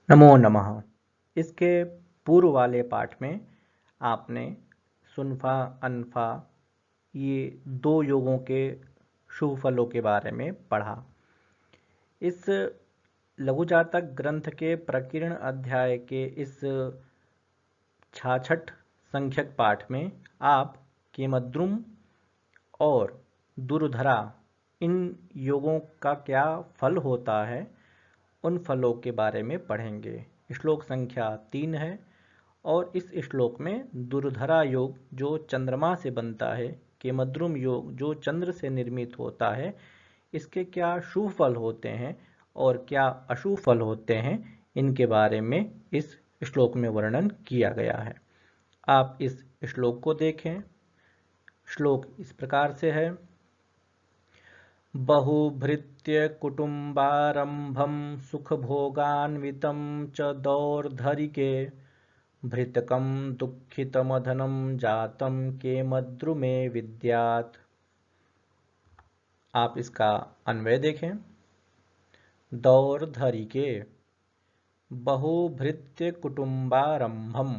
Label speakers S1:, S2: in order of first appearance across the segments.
S1: नमो नमः। इसके पूर्व वाले पाठ में आपने सुनफा अनफा ये दो योगों के शुभ फलों के बारे में पढ़ा। इस लघु जातक ग्रंथ के प्रकीर्ण अध्याय के इस 66 संख्यक पाठ में आप केमद्रुम और दुर्धरा इन योगों का क्या फल होता है उन फलों के बारे में पढ़ेंगे। श्लोक संख्या 3 है और इस श्लोक में दुर्धरा योग जो चंद्रमा से बनता है, केमद्रुम योग जो चंद्र से निर्मित होता है, इसके क्या शुभ फल होते हैं और क्या अशुभ फल होते हैं, इनके बारे में इस श्लोक में वर्णन किया गया है। आप इस श्लोक को देखें। श्लोक इस प्रकार से है। बहुभृत्य कुटुम्बारम्भं सुखभोगान्वितं च दौर्धरिके भृतकं दुःखितमधनं जातं केमद्रुमे विद्यात्। आप इसका अन्वय देखें। दौर्धरिके बहुभृत्य कुटुम्बारम्भं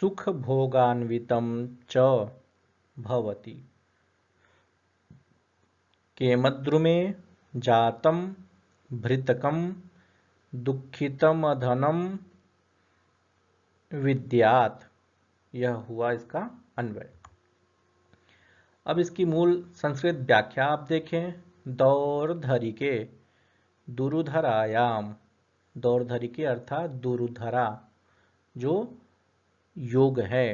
S1: सुखभोगान्वितं च भवति केमद्रुमे जातं भृतकं दुःखितमधनं विद्यात्। यह हुआ इसका अन्वय। अब इसकी मूल संस्कृत व्याख्या आप देखें। दौर्धरिके दुरुधरायाम, दौर्धरिके अर्थात दुरुधरा जो योग है।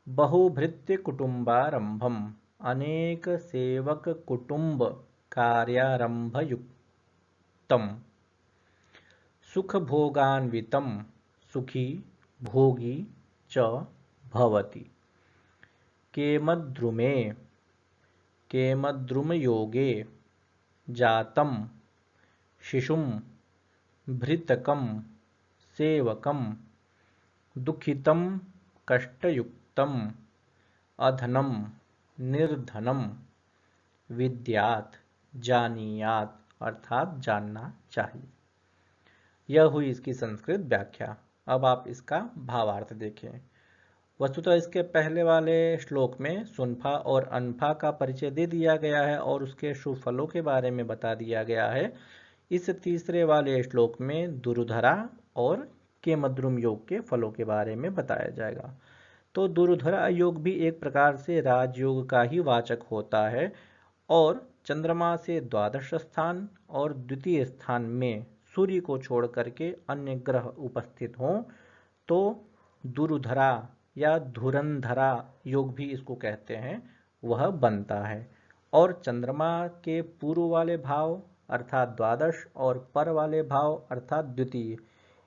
S1: बहुभृत्य कुटुम्बारंभम अनेक सेवक कुटुंब कार्यारंभ युक्तम सुख भोगान्वितम सुखी भोगी च भवति केमद्रुमे केमद्रुम योगे जातम शिशुम भृतकम सेवकम दुःखितम कष्टयुक्तम अधनम निर्धनम विद्यात् जानीयात अर्थात जानना चाहिए। यह हुई इसकी संस्कृत व्याख्या। अब आप इसका भावार्थ देखें। वस्तुतः इसके पहले वाले श्लोक में सुनफा और अनफा का परिचय दे दिया गया है और उसके शुभ फलों के बारे में बता दिया गया है। इस तीसरे वाले श्लोक में दुर्धरा और केमद्रुम योग के फलों के बारे में बताया जाएगा। तो दुर्धरा योग भी एक प्रकार से राजयोग का ही वाचक होता है और चंद्रमा से द्वादश स्थान और द्वितीय स्थान में सूर्य को छोड़ करके अन्य ग्रह उपस्थित हों तो दुर्धरा या धुरंधरा योग भी इसको कहते हैं, वह बनता है। और चंद्रमा के पूर्व वाले भाव अर्थात द्वादश और पर वाले भाव अर्थात द्वितीय,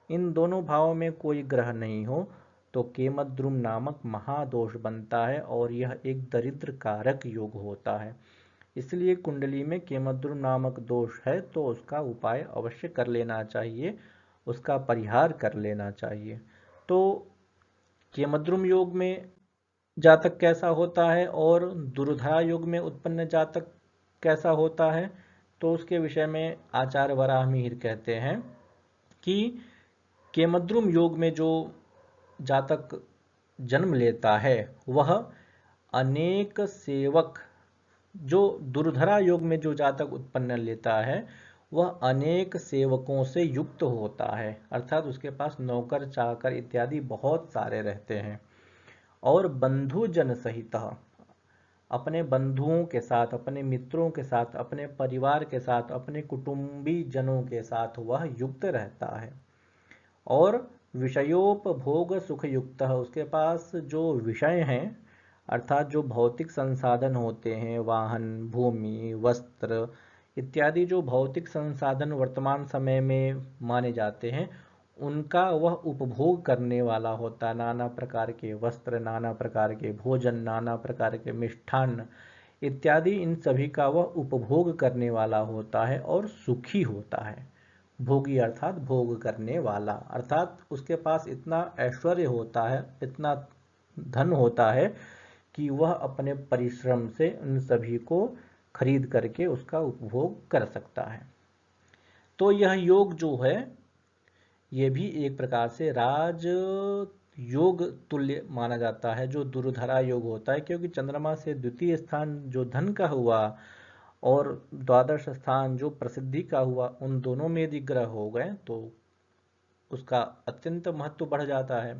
S1: इन दोनों भावों में कोई ग्रह नहीं हो तो केमद्रुम नामक महादोष बनता है और यह एक दरिद्र कारक योग होता है। इसलिए कुंडली में केमद्रुम नामक दोष है तो उसका उपाय अवश्य कर लेना चाहिए, उसका परिहार कर लेना चाहिए। तो केमद्रुम योग में जातक कैसा होता है और दुर्धरा योग में उत्पन्न जातक कैसा होता है, तो उसके विषय में आचार्य वराहमिहिर कहते हैं कि केमद्रुम योग में जो जातक जन्म लेता है वह अनेक सेवक, जो दुर्धरा योग में जो जातक उत्पन्न लेता है वह अनेक सेवकों से युक्त होता है, अर्थात उसके पास नौकर चाकर इत्यादि बहुत सारे रहते हैं। और बंधुजन सहित अपने बंधुओं के साथ, अपने मित्रों के साथ, अपने परिवार के साथ, अपने कुटुंबी जनों के साथ वह युक्त रहता है। और विषयोपभोग सुख युक्त है, उसके पास जो विषय हैं अर्थात जो भौतिक संसाधन होते हैं, वाहन, भूमि, वस्त्र इत्यादि जो भौतिक संसाधन वर्तमान समय में माने जाते हैं, उनका वह उपभोग करने वाला होता है। नाना प्रकार के वस्त्र, नाना प्रकार के भोजन, नाना प्रकार के मिष्ठान्न इत्यादि, इन सभी का वह उपभोग करने वाला होता है और सुखी होता है। भोगी अर्थात भोग करने वाला, अर्थात उसके पास इतना ऐश्वर्य होता है, इतना धन होता है कि वह अपने परिश्रम से उन सभी को खरीद करके उसका उपभोग कर सकता है। तो यह योग जो है ये भी एक प्रकार से राज योग तुल्य माना जाता है, जो दुर्धरा योग होता है, क्योंकि चंद्रमा से द्वितीय स्थान जो धन का हुआ और द्वादश स्थान जो प्रसिद्धि का हुआ, उन दोनों में यदि ग्रह हो गए तो उसका अत्यंत महत्व बढ़ जाता है।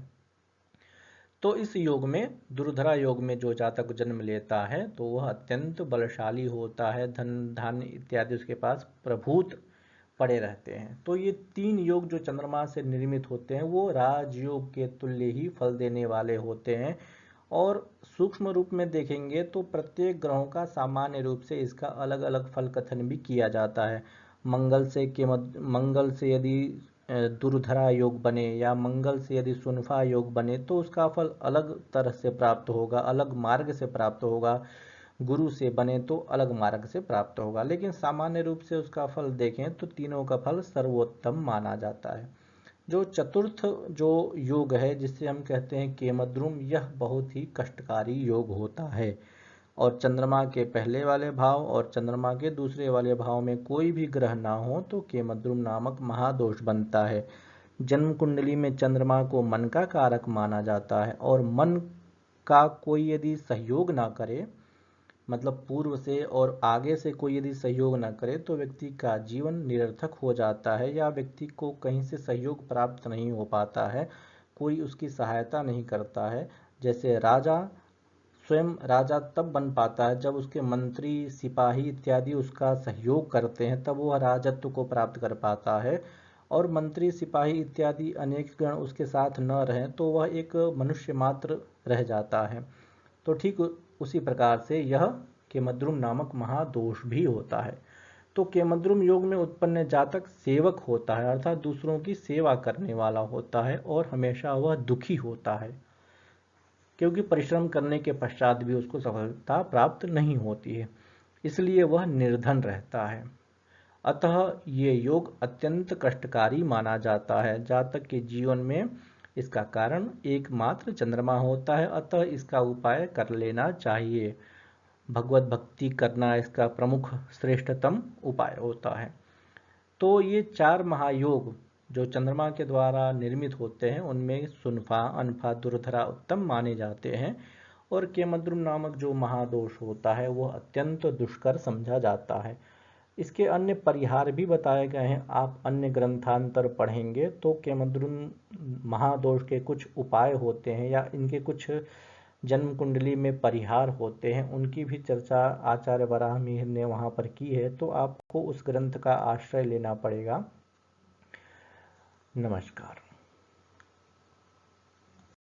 S1: तो इस योग में, दुर्धरा योग में जो जातक जन्म लेता है तो वह अत्यंत बलशाली होता है, धन धान्य इत्यादि उसके पास प्रभूत पड़े रहते हैं। तो ये 3 योग जो चंद्रमा से निर्मित होते हैं वो राजयोग के तुल्य ही फल देने वाले होते हैं। और सूक्ष्म रूप में देखेंगे तो प्रत्येक ग्रहों का सामान्य रूप से इसका अलग अलग फल कथन भी किया जाता है। मंगल से यदि दुर्धरा योग बने या मंगल से यदि सुनफा योग बने तो उसका फल अलग तरह से प्राप्त होगा, अलग मार्ग से प्राप्त होगा। गुरु से बने तो अलग मार्ग से प्राप्त होगा, लेकिन सामान्य रूप से उसका फल देखें तो तीनों का फल सर्वोत्तम माना जाता है। जो चतुर्थ जो योग है जिसे हम कहते हैं केमद्रुम, यह बहुत ही कष्टकारी योग होता है और चंद्रमा के पहले वाले भाव और चंद्रमा के दूसरे वाले भाव में कोई भी ग्रह ना हो तो केमद्रुम नामक महादोष बनता है। जन्म कुंडली में चंद्रमा को मन का कारक माना जाता है और मन का कोई यदि सहयोग ना करे, मतलब पूर्व से और आगे से कोई यदि सहयोग ना करे तो व्यक्ति का जीवन निरर्थक हो जाता है या व्यक्ति को कहीं से सहयोग प्राप्त नहीं हो पाता है, कोई उसकी सहायता नहीं करता है। जैसे राजा, स्वयं राजा तब बन पाता है जब उसके मंत्री सिपाही इत्यादि उसका सहयोग करते हैं, तब वह राजत्व को प्राप्त कर पाता है। और मंत्री सिपाही इत्यादि अनेक गण उसके साथ न रहें तो वह एक मनुष्य मात्र रह जाता है। तो ठीक उसी प्रकार से यह केमद्रुम नामक महादोष भी होता है। तो केमद्रुम योग में उत्पन्न जातक सेवक होता है, अर्थात दूसरों की सेवा करने वाला होता है और हमेशा वह दुखी होता है, क्योंकि परिश्रम करने के पश्चात भी उसको सफलता प्राप्त नहीं होती है, इसलिए वह निर्धन रहता है। अतः ये योग अत्यंत कष्टकारी माना जाता है। जातक के जीवन में इसका कारण एकमात्र चंद्रमा होता है, अतः इसका उपाय कर लेना चाहिए। भगवत भक्ति करना इसका प्रमुख श्रेष्ठतम उपाय होता है। तो ये 4 महायोग जो चंद्रमा के द्वारा निर्मित होते हैं उनमें सुनफा, अनफा, दुर्धरा उत्तम माने जाते हैं और केमद्रुम नामक जो महादोष होता है वह अत्यंत दुष्कर समझा जाता है। इसके अन्य परिहार भी बताए गए हैं, आप अन्य ग्रंथांतर पढ़ेंगे तो केमद्रुम महादोष के कुछ उपाय होते हैं या इनके कुछ जन्म कुंडली में परिहार होते हैं, उनकी भी चर्चा आचार्य वराहमिहिर ने वहाँ पर की है, तो आपको उस ग्रंथ का आश्रय लेना पड़ेगा। नमस्कार।